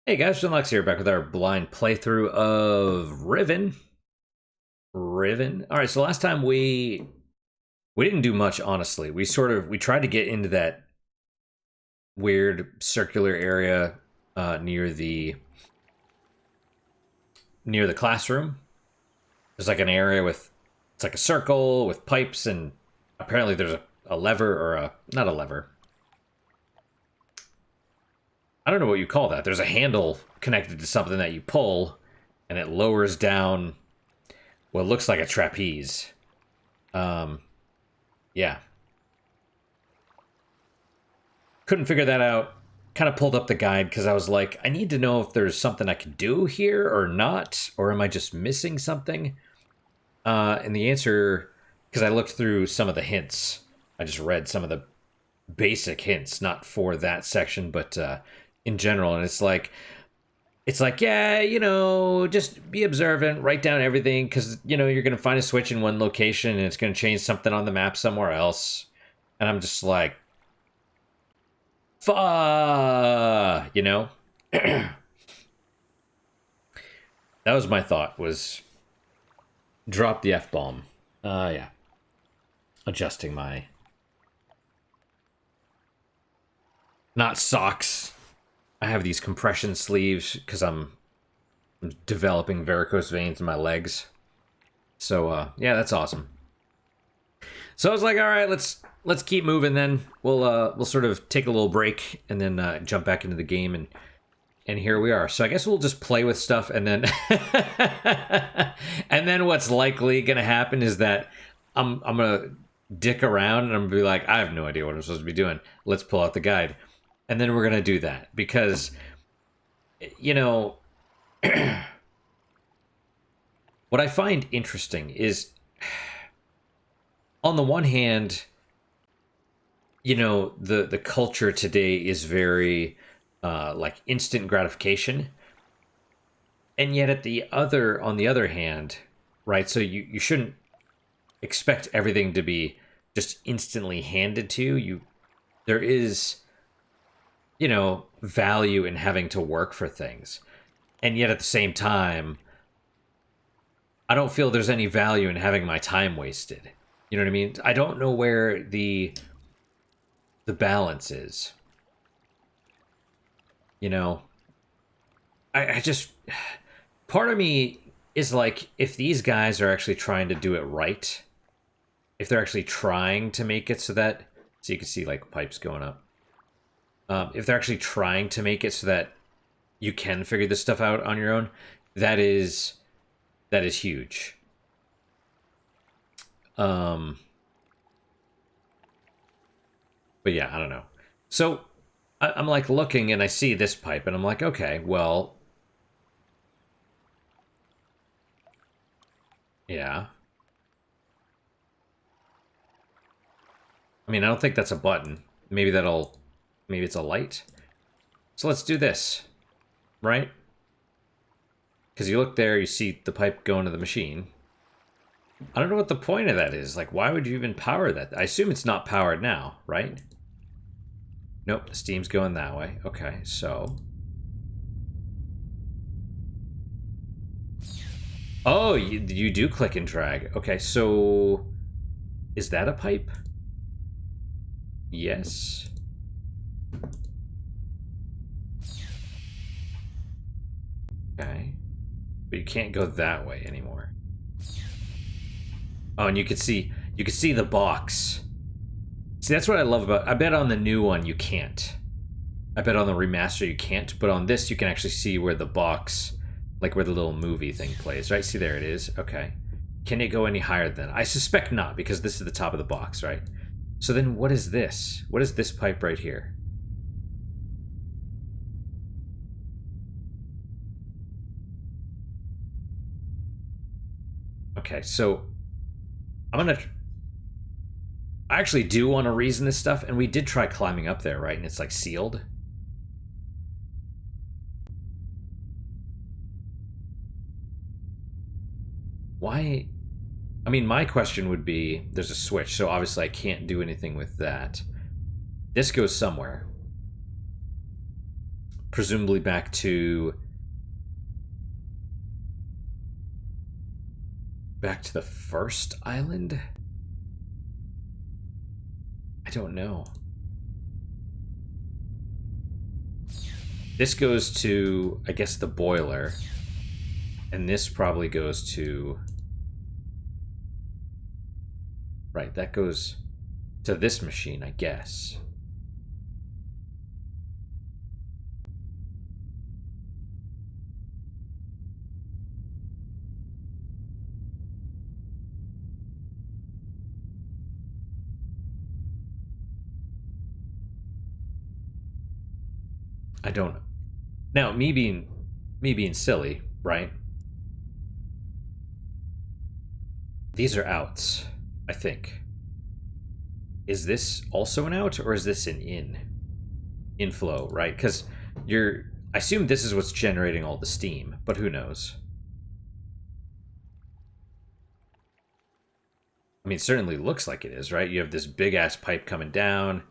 Hey guys, Finlex here, back with our blind playthrough of Riven. All right, so last time we didn't do much, honestly. We tried to get into that weird circular area near the classroom. There's like an area with it's like a circle with pipes, and apparently there's a lever or a not a lever. I don't know what you call that. There's a handle connected to something that you pull, and it lowers down what looks like a trapeze. Um, yeah, couldn't figure that out. Kind of pulled up the guide because I was like, I need to know if there's something I can do here or not, or am I just missing something? And the answer, because I looked through some of the hints, I just read some of the basic hints, not for that section, but in general, and it's like, yeah, just be observant, write down everything, because you're gonna find a switch in one location and it's gonna change something on the map somewhere else. And I'm just like, that was my thought, was drop the F-bomb. Yeah. Adjusting my not socks. I have these compression sleeves because I'm developing varicose veins in my legs. So yeah, that's awesome. So I was like, all right, let's keep moving. Then we'll sort of take a little break and then jump back into the game, and here we are. So I guess we'll just play with stuff, and then and then what's likely gonna happen is that I'm gonna dick around and I'm gonna be like, I have no idea what I'm supposed to be doing. Let's pull out the guide, and then we're gonna do that because you know what I find interesting is, on the one hand, the culture today is very like instant gratification, and yet on the other hand, right? So you shouldn't expect everything to be just instantly handed to you. There is value in having to work for things, and yet at the same time, I don't feel there's any value in having my time wasted. You know what I mean? I don't know where the balance is. You know, I just, part of me is like, if these guys are actually trying to do it right, if they're actually trying to make it so you can see like pipes going up. If they're actually trying to make it so that you can figure this stuff out on your own, that is huge. But yeah, I don't know. So I'm like looking and I see this pipe and I'm like, okay, well, yeah. I mean, I don't think that's a button. Maybe it's a light. So let's do this, right? Because you look there, you see the pipe going to the machine. I don't know what the point of that is. Like, why would you even power that? I assume it's not powered now, right? Nope, the steam's going that way. Okay, so... Oh, you do click and drag. Okay, so... Is that a pipe? Yes. Okay. But you can't go that way anymore. Oh, and you could see the box. See, that's what I love about... I bet on the new one you can't. I bet on the remaster you can't, but on this you can actually see where the box, like where the little movie thing plays, right? See, there it is. Okay. Can it go any higher than that? I suspect not, because this is the top of the box, right? So then what is this? What is this pipe right here? Okay, so I actually do want to reason this stuff, and we did try climbing up there, right? And it's like sealed. Why? I mean, my question would be, there's a switch, so obviously I can't do anything with that. This goes somewhere. presumably back to the first island? I don't know. This goes to, I guess, the boiler. And this probably goes to... Right, that goes to this machine, I guess. I don't... Now, me being silly, right? These are outs, I think. Is this also an out, or is this an in? Inflow, right? Because I assume this is what's generating all the steam, but who knows? I mean, it certainly looks like it is, right? You have this big-ass pipe coming down,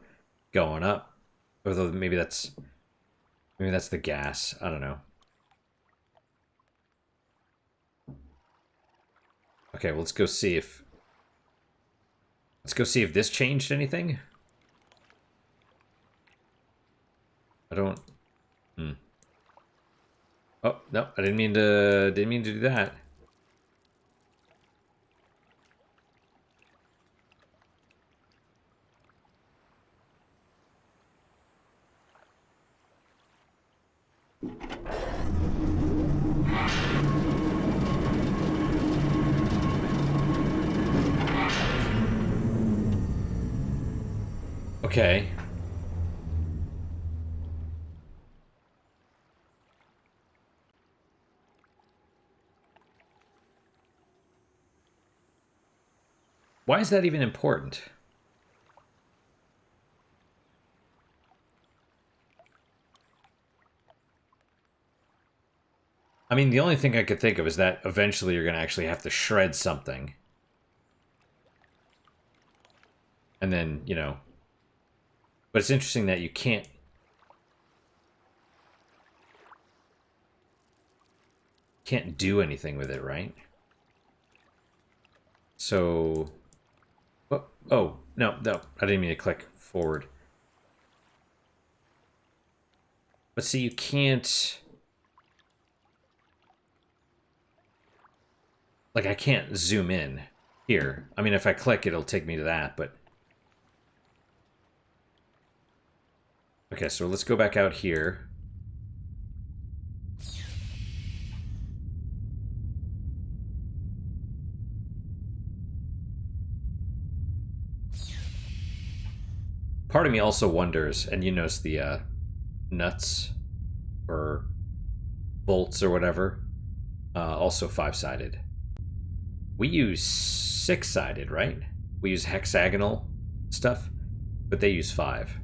going up. Although maybe that's the gas. I don't know. Okay, well, let's go see if this changed anything. I don't... Oh, no, I didn't mean to do that. Okay. Why is that even important? I mean, the only thing I could think of is that eventually you're going to actually have to shred something. And then, you know... But it's interesting that you can't do anything with it, right? So... Oh, no, I didn't mean to click forward. But see, you can't... Like, I can't zoom in here. I mean, if I click, it'll take me to that, but... Okay, so let's go back out here. Part of me also wonders, and you notice the nuts or bolts or whatever, also 5-sided. We use 6-sided, right? We use hexagonal stuff, but they use 5,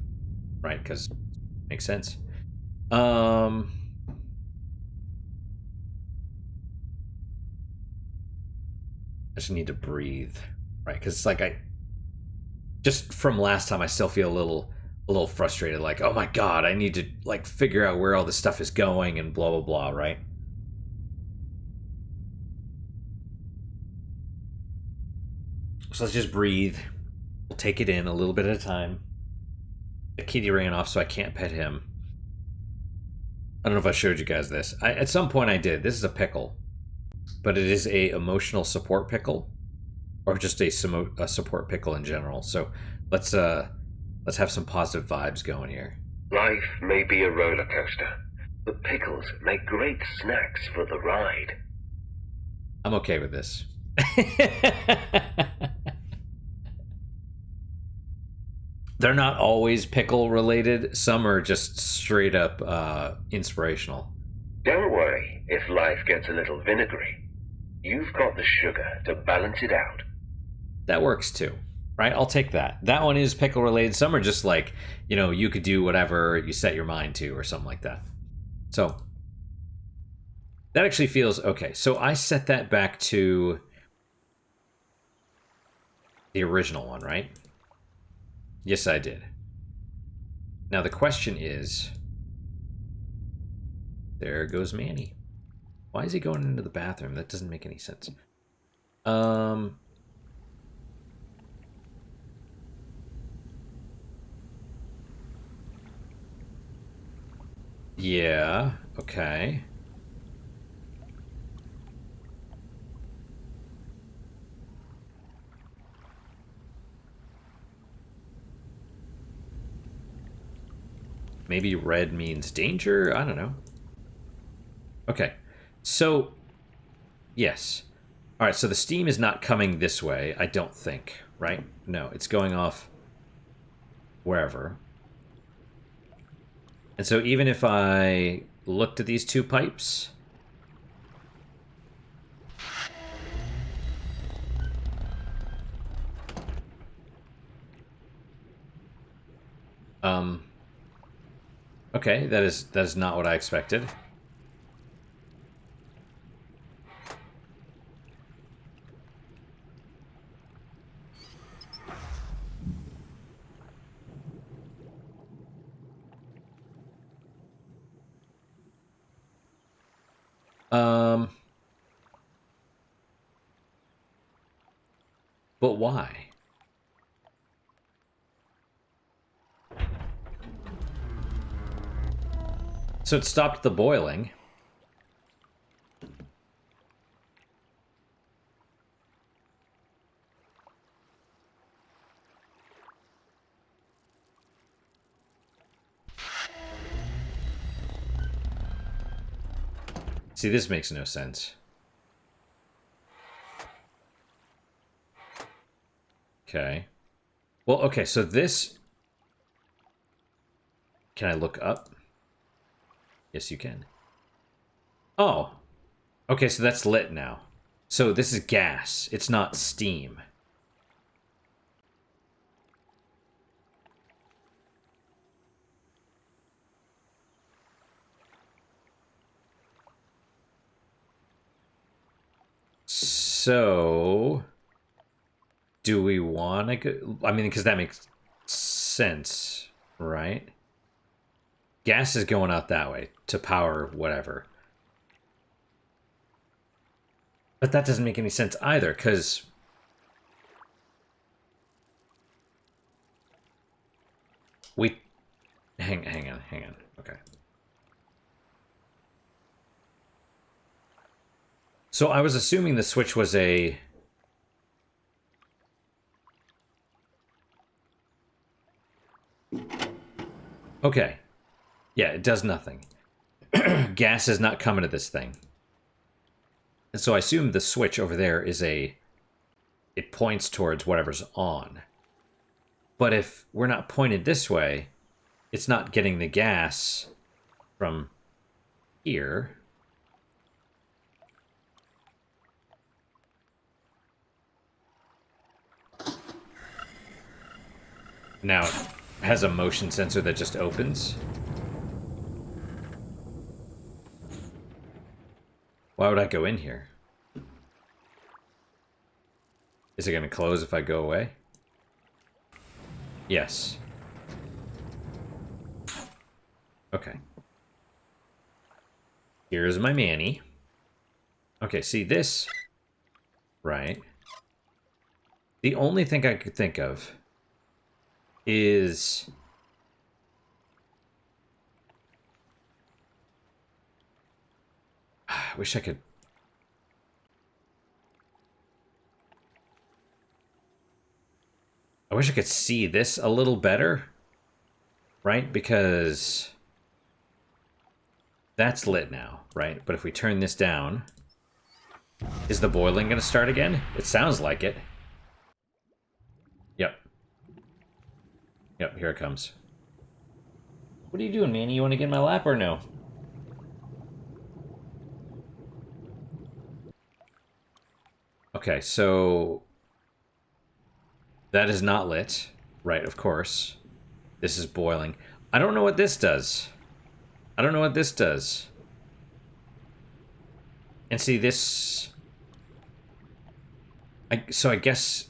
right? Because makes sense. I just need to breathe, right? Because it's like just from last time, I still feel a little frustrated. Like, oh my god, I need to like figure out where all this stuff is going and blah blah blah, right? So let's just breathe. We'll take it in a little bit at a time. The kitty ran off, so I can't pet him. I don't know if I showed you guys this. At some point I did. This is a pickle, but it is a emotional support pickle, or just a support pickle in general. So let's have some positive vibes going here. Life may be a roller coaster, but pickles make great snacks for the ride. I'm okay with this. They're not always pickle related. Some are just straight up inspirational. Don't worry if life gets a little vinegary. You've got the sugar to balance it out. That works too, right? I'll take that. That one is pickle related. Some are just like, you know, you could do whatever you set your mind to or something like that. So that actually feels okay. So I set that back to the original one, right? Yes, I did. Now the question is, There goes Manny. Why is he going into the bathroom? That doesn't make any sense. Yeah, okay. Maybe red means danger? I don't know. Okay. So, yes. All right, so the steam is not coming this way, I don't think, right? No, it's going off wherever. And so even if I looked at these two pipes... Okay, that is not what I expected. But why? So it stopped the boiling. See, this makes no sense. Okay. Well, okay, so this... Can I look up? Yes, you can. Oh. Okay, so that's lit now. So this is gas. It's not steam. So... Do we want to go... I mean, because that makes sense, right? Gas is going out that way to power whatever. But that doesn't make any sense either, because... We... Hang on. Okay. So I was assuming the switch was a... Okay. Yeah, it does nothing. Gas is not coming to this thing. And so I assume the switch over there is a... It points towards whatever's on. But if we're not pointed this way, it's not getting the gas from here. Now it has a motion sensor that just opens. Why would I go in here? Is it going to close if I go away? Yes. Okay. Here's my Manny. Okay, see this? Right. The only thing I could think of is... I wish I could... I wish I could see this a little better. Right? Because... That's lit now, right? But if we turn this down... Is the boiling going to start again? It sounds like it. Yep. Yep, here it comes. What are you doing, Manny? You want to get in my lap or no? Okay, so... That is not lit. Right, of course. This is boiling. I don't know what this does. I don't know what this does. And see, this... So I guess...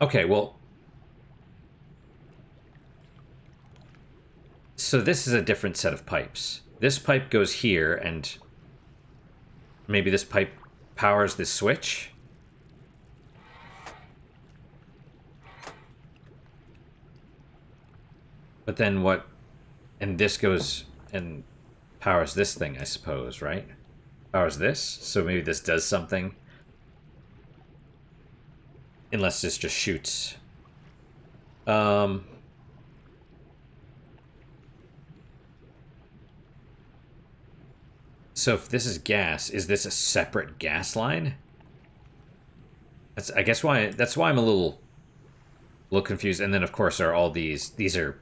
Okay, well... So this is a different set of pipes. This pipe goes here, and maybe this pipe powers this switch? But then what... And this goes and powers this thing, I suppose, right? Powers this? So maybe this does something. Unless this just shoots. So if this is gas, is this a separate gas line? That's, I guess, why. That's why I'm a little confused. And then, of course, are all these... These are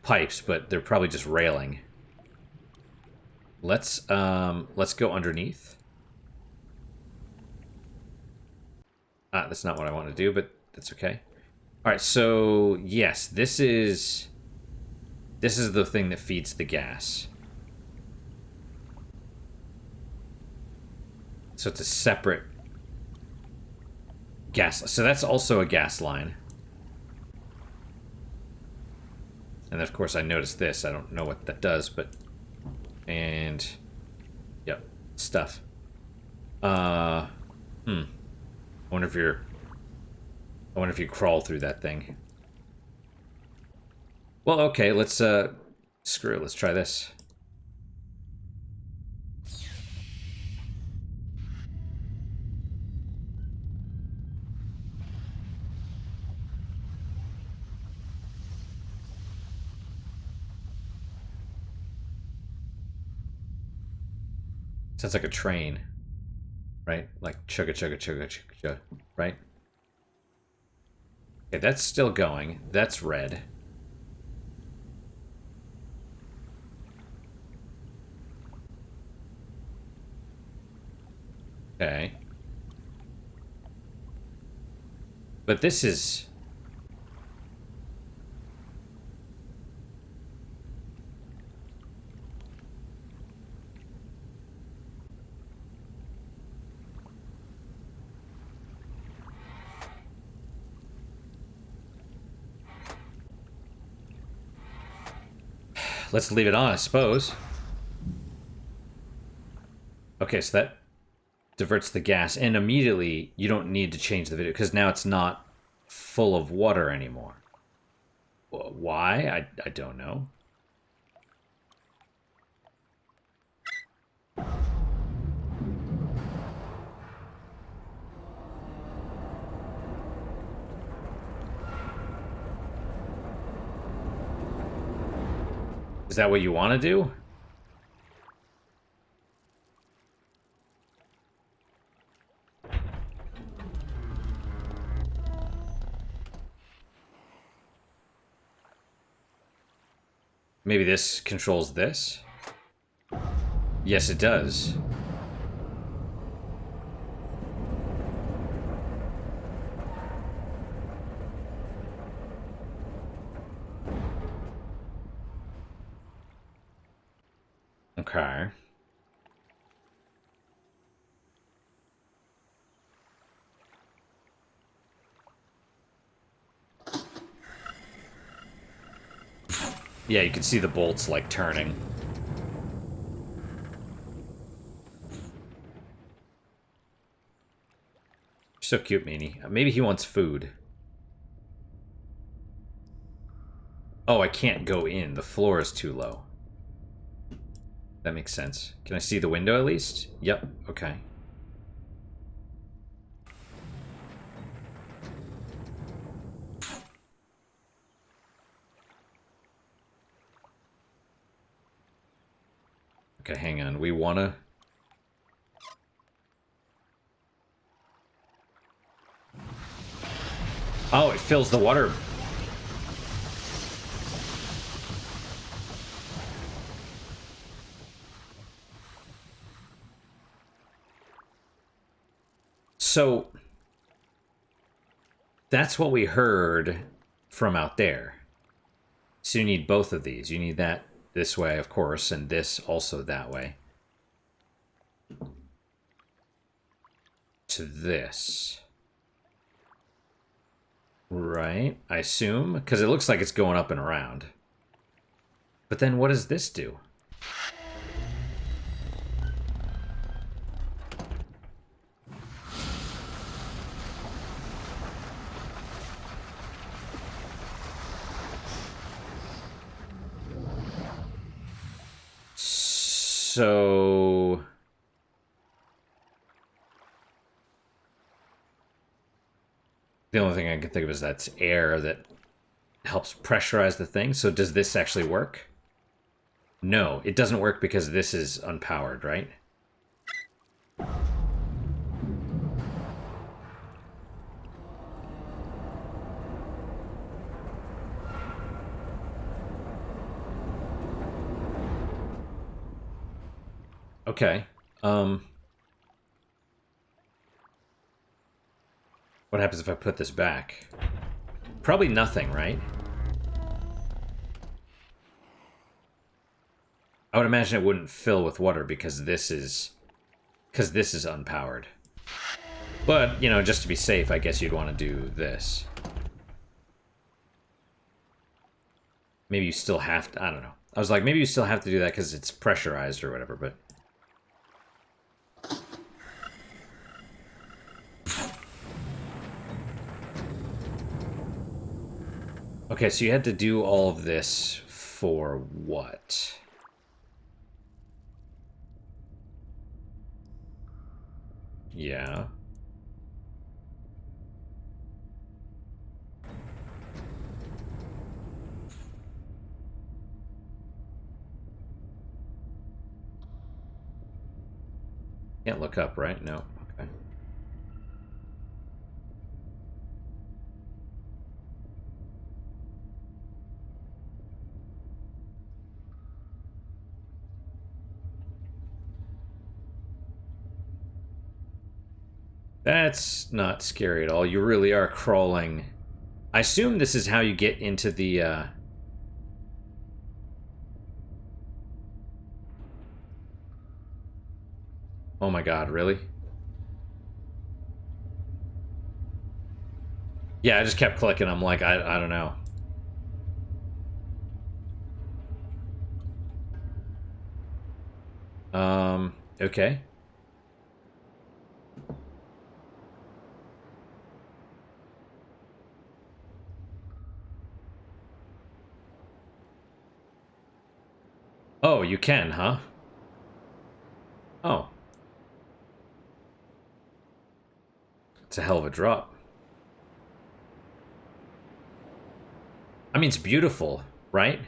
pipes, but they're probably just railing. Let's go underneath. Ah, that's not what I want to do, but that's okay. All right, so yes, this is the thing that feeds the gas. So it's a separate gas. So that's also a gas line. And of course I noticed this. I don't know what that does, but... And... Yep. Stuff. I wonder if you're... I wonder if you crawl through that thing. Well, okay, let's, screw it. Let's try this. Sounds like a train, right? Like chugga chugga chugga chugga chugga, right? Okay, that's still going. That's red. Okay. But this is... Let's leave it on, I suppose. Okay, so that diverts the gas, and immediately you don't need to change the video, because now it's not full of water anymore. Why? I don't know. Is that what you want to do? Maybe this controls this? Yes, it does. Okay. Yeah, you can see the bolts, like, turning. So cute, Meanie. Maybe he wants food. Oh, I can't go in. The floor is too low. That makes sense. Can I see the window at least? Yep, okay. Okay, hang on. We wanna... Oh, it fills the water. So, that's what we heard from out there. So you need both of these. You need that this way, of course, and this also that way. To this. Right, I assume? Because it looks like it's going up and around. But then what does this do? So... The only thing I can think of is that's air that helps pressurize the thing. So does this actually work? No, it doesn't work because this is unpowered, right? Okay. What happens if I put this back? Probably nothing, right? I would imagine it wouldn't fill with water because this is unpowered. But, you know, just to be safe, I guess you'd want to do this. Maybe you still have to, I don't know. I was like, maybe you still have to do that because it's pressurized or whatever, but... Okay, so you had to do all of this for what? Yeah. Can't look up, right? No. Okay. That's not scary at all. You really are crawling. I assume this is how you get into the, Oh my god, really? Yeah, I just kept clicking. I'm like, I don't know. Okay. Oh, you can, huh? Oh. It's a hell of a drop. I mean, it's beautiful, right?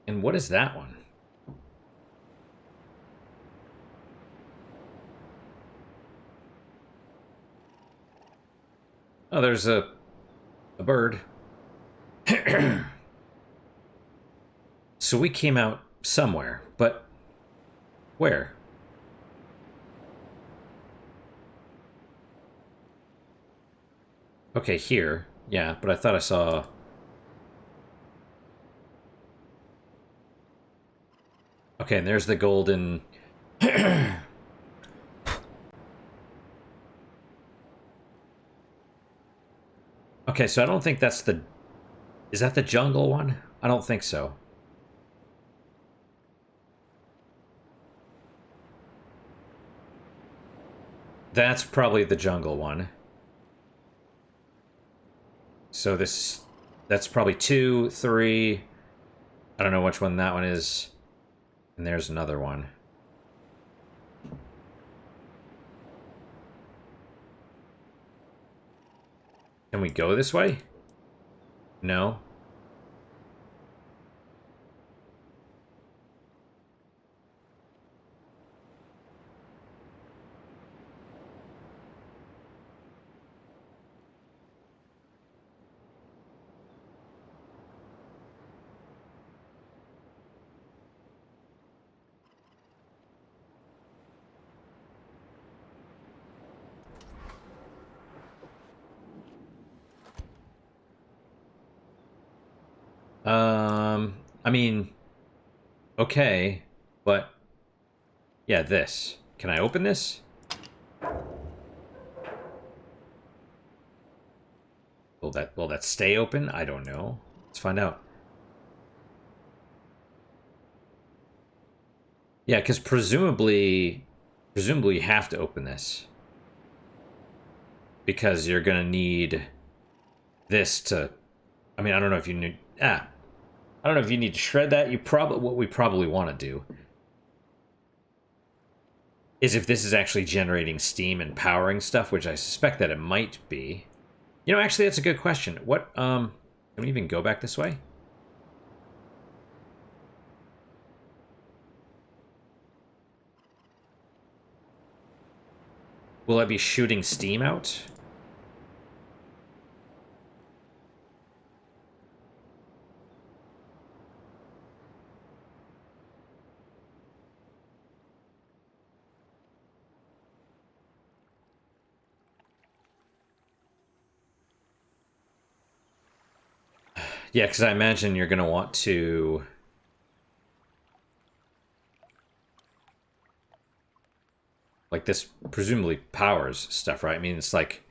And what is that one? Oh, there's a bird. So we came out somewhere, but where? Okay, here. Yeah, but I thought I saw... Okay, and there's the golden... Okay, so I don't think that's the... Is that the jungle one? I don't think so. That's probably the jungle one. So this... That's probably 2, 3... I don't know which one that one is. And there's another one. Can we go this way? No. I mean, okay, but yeah, this. Can I open this? Will that stay open? I don't know. Let's find out. Yeah, because presumably you have to open this because you're gonna need this to. I mean, I don't know if you need. I don't know if you need to shred that. What we probably want to do is if this is actually generating steam and powering stuff, which I suspect that it might be. You know, actually, that's a good question. What? Can we even go back this way? Will I be shooting steam out? Yeah, because I imagine you're going to want to... Like, this presumably powers stuff, right? I mean, it's like...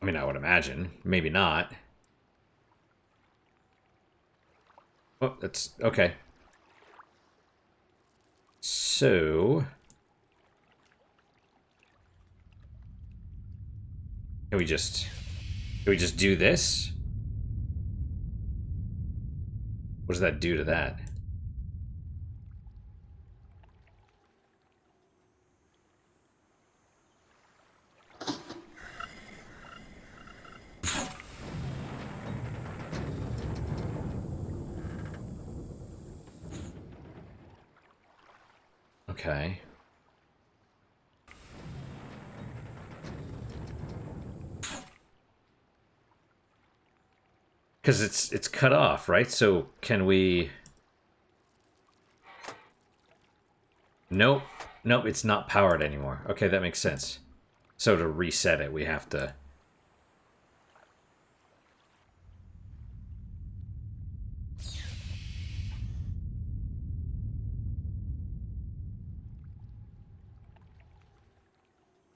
I mean, I would imagine. Maybe not. Oh, that's... Okay. So... Can we just... Can we just do this? What does that do to that? Okay. Because it's cut off, right? So can we... Nope. Nope, it's not powered anymore. Okay, that makes sense. So to reset it, we have to...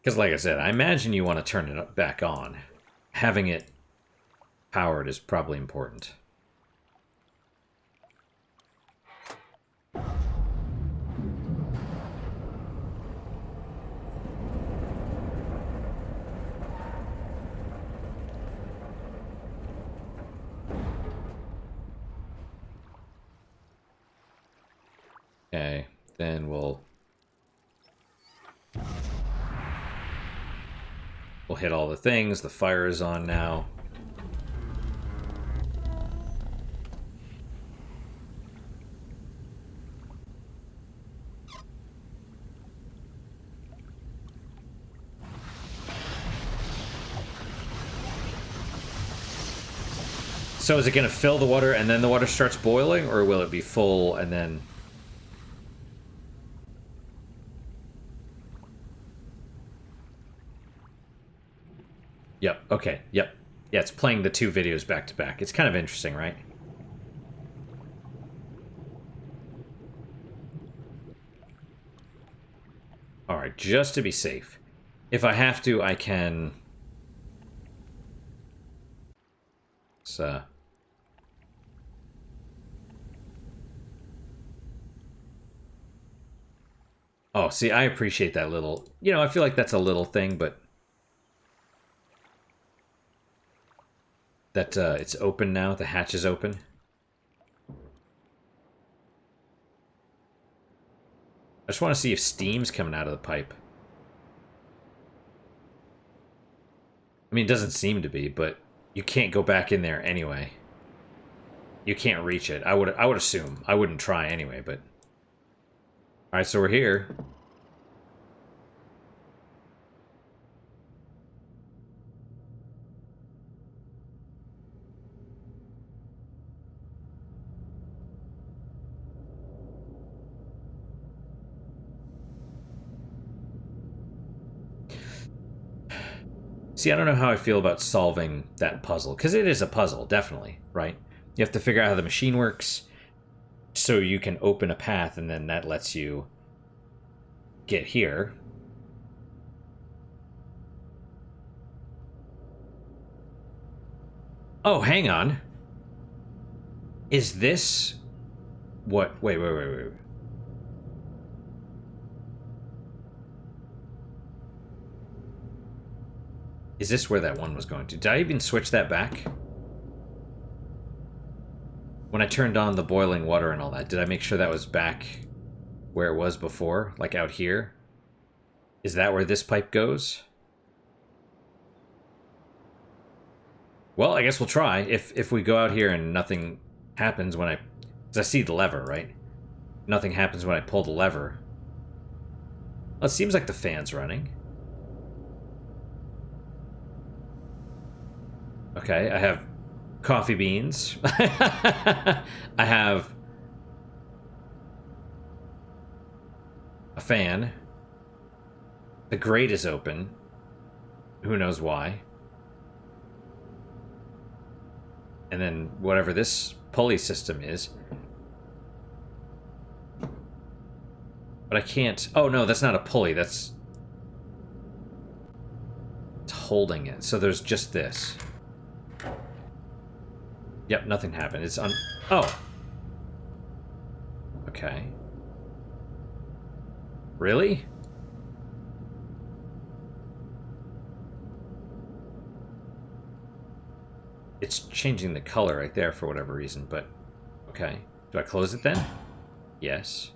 Because like I said, I imagine you want to turn it back on. Having it powered is probably important. Okay, then we'll hit all the things. The fire is on now. So is it going to fill the water and then the water starts boiling, or will it be full and then... Yep, okay, yep. Yeah, it's playing the two videos back to back. It's kind of interesting, right? Alright, just to be safe. If I have to, I can... Oh, see, I appreciate that little... You know, I feel like that's a little thing, but... That, it's open now. The hatch is open. I just want to see if steam's coming out of the pipe. I mean, it doesn't seem to be, but you can't go back in there anyway. You can't reach it. I would assume. I wouldn't try anyway, but... Alright, so we're here. See, I don't know how I feel about solving that puzzle, because it is a puzzle, definitely, right? You have to figure out how the machine works, so you can open a path, and then that lets you get here. Oh, hang on. Is this what? Wait. Is this where that one was going to? Did I even switch that back? When I turned on the boiling water and all that, did I make sure that was back where it was before? Like out here? Is that where this pipe goes? Well, I guess we'll try. If we go out here and nothing happens when I... Because I see the lever, right? Nothing happens when I pull the lever. Well, it seems like the fan's running. Okay, I have coffee beans. I have a fan. The grate is open. Who knows why. And then whatever this pulley system is. But I can't... Oh, no, that's not a pulley. That's... It's holding it. So there's just this. Yep, nothing happened. It's on... Oh. Okay. Really? It's changing the color right there for whatever reason, but... Okay. Do I close it then? Yes.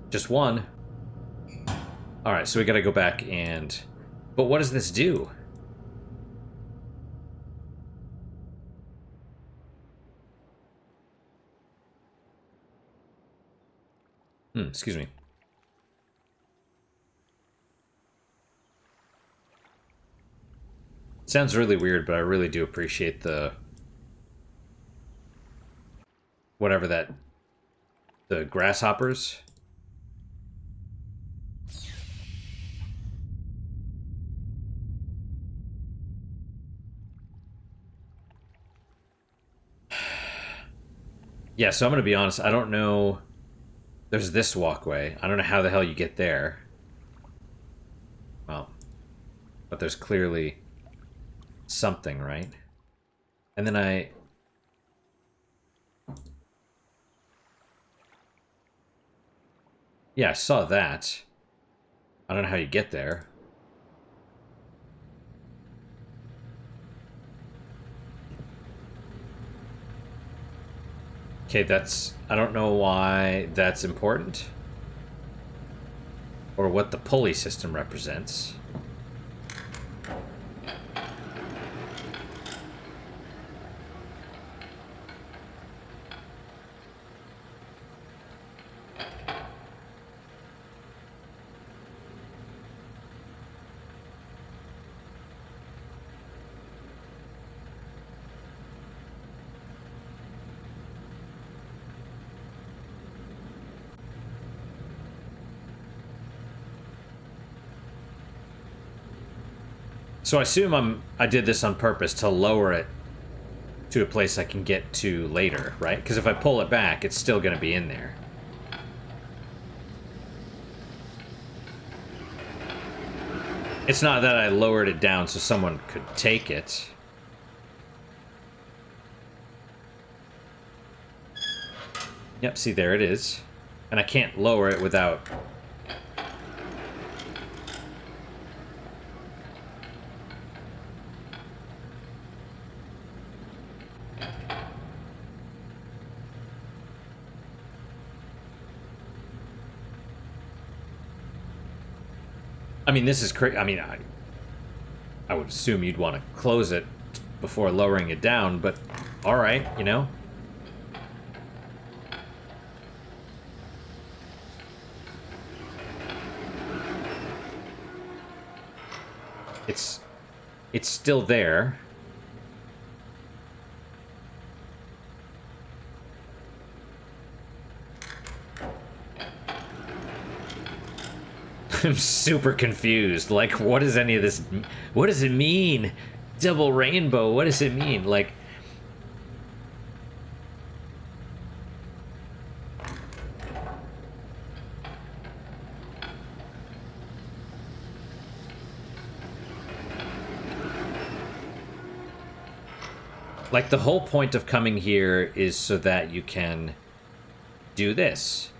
Just one. Alright, so we gotta go back and... But what does this do? Excuse me. Sounds really weird, but I really do appreciate the... Whatever that... The grasshoppers... Yeah, so I'm gonna be honest, I don't know... There's this walkway. I don't know how the hell you get there. Well, but there's clearly something, right? And then I... Yeah, I saw that. I don't know how you get there. Okay, that's... I don't know why that's important. Or what the pulley system represents. So I assume I did this on purpose to lower it to a place I can get to later, right? Because if I pull it back, it's still going to be in there. It's not that I lowered it down so someone could take it. Yep, see, there it is. And I can't lower it without... I mean, this is crazy. I mean, I would assume you'd want to close it before lowering it down, but all right, you know? It's still there. I'm super confused. Like, what does any of this... What does it mean? Double rainbow, what does it mean? Like... Like, the whole point of coming here is so that you can do this.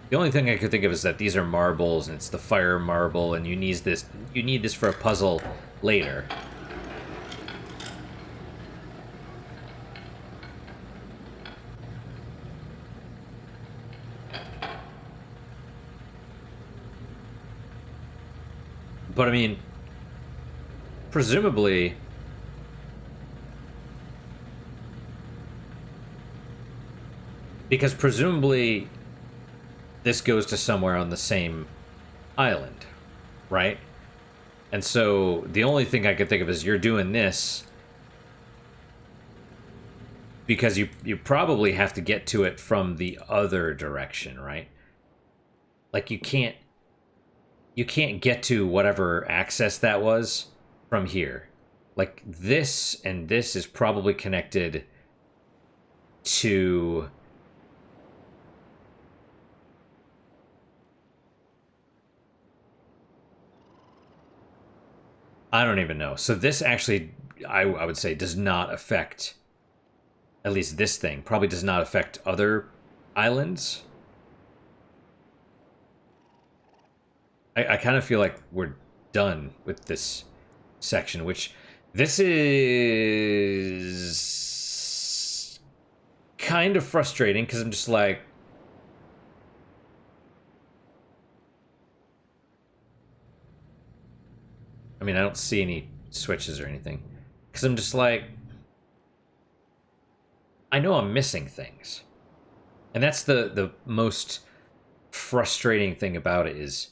The only thing I could think of is that these are marbles, and it's the fire marble, and you need this. You need this for a puzzle later. But I mean, presumably, because presumably this goes to somewhere on the same island, right? And so the only thing I could think of is you're doing this because you probably have to get to it from the other direction, right? Like you can't get to whatever access that was from here. Like this and this is probably connected to I don't even know. So this actually I would say does not affect at least this thing probably does not affect other islands. I kind of feel like we're done with this section, which this is kind of frustrating because I'm just like, I mean, I don't see any switches or anything because I'm just like, I know I'm missing things, and that's the most frustrating thing about it is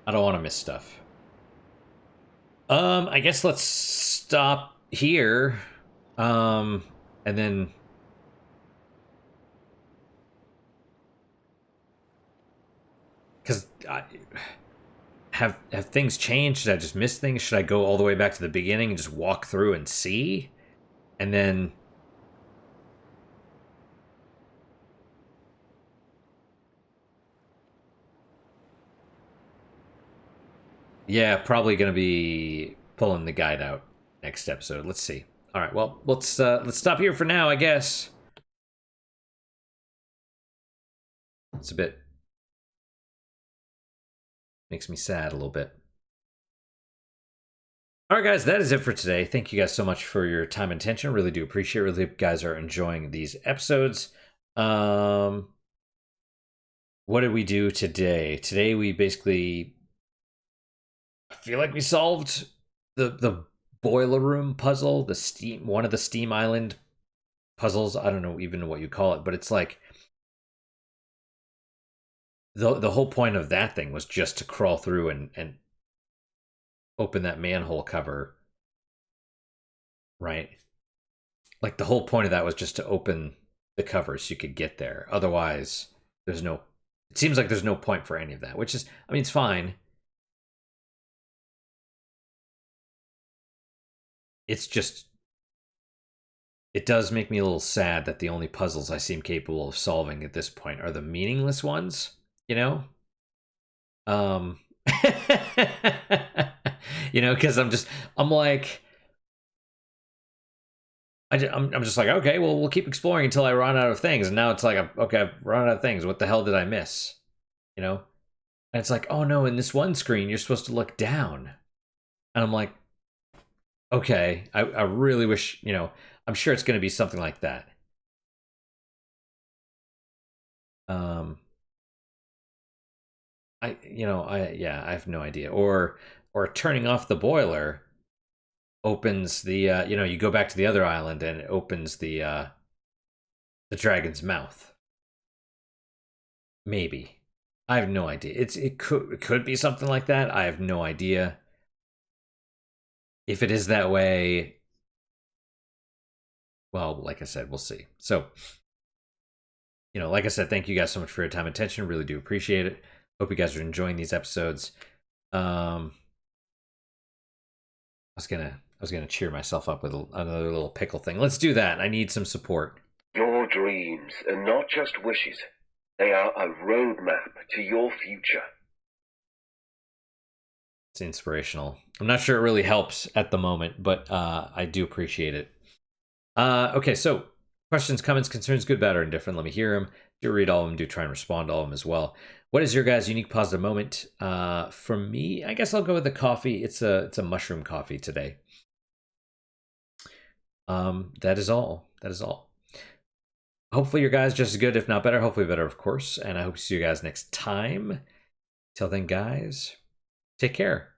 I don't want to miss stuff. I guess let's stop here. And then because have things changed? Should I just miss things? Should I go all the way back to the beginning and just walk through and see? And then yeah, probably gonna be pulling the guide out next episode. Let's see. All right, well, let's stop here for now, I guess. It's a bit makes me sad a little bit. All right, guys, that is it for today. Thank you guys so much for your time and attention. Really do appreciate it. Really hope you guys are enjoying these episodes. What did we do today? Today we basically I feel like we solved the boiler room puzzle, the steam one of the steam island puzzles. I don't know even what you call it, but it's like the whole point of that thing was just to crawl through and open that manhole cover, right? Like the whole point of that was just to open the cover so you could get there. Otherwise, there's no it seems like there's no point for any of that, which is I mean it's fine. It's just it does make me a little sad that the only puzzles I seem capable of solving at this point are the meaningless ones, you know? Um because I'm like I'm just like, okay, well, we'll keep exploring until I run out of things. And now it's like, okay, I've run out of things. What the hell did I miss? You know? And it's like, oh no, in this one screen, you're supposed to look down. And I'm like, okay, I really wish, I'm sure it's going to be something like that. Um, I have no idea. Or turning off the boiler opens the, you go back to the other island and it opens the dragon's mouth. Maybe. I have no idea. It could be something like that. I have no idea. If it is that way, well, like I said, we'll see. So, like I said, thank you guys so much for your time and attention. Really do appreciate it. Hope you guys are enjoying these episodes. I was gonna cheer myself up with another little pickle thing. Let's do that. I need some support. Your dreams are not just wishes. They are a roadmap to your future. It's inspirational. I'm not sure it really helps at the moment, but I do appreciate it. Okay, so questions, comments, concerns, good, bad, or indifferent. Let me hear them. Do read all of them. Do try and respond to all of them as well. What is your guys' unique positive moment? For me, I guess I'll go with the coffee. It's a mushroom coffee today. That is all. That is all. Hopefully your guys just as good, if not better. Hopefully better, of course. And I hope to see you guys next time. Till then, guys, take care.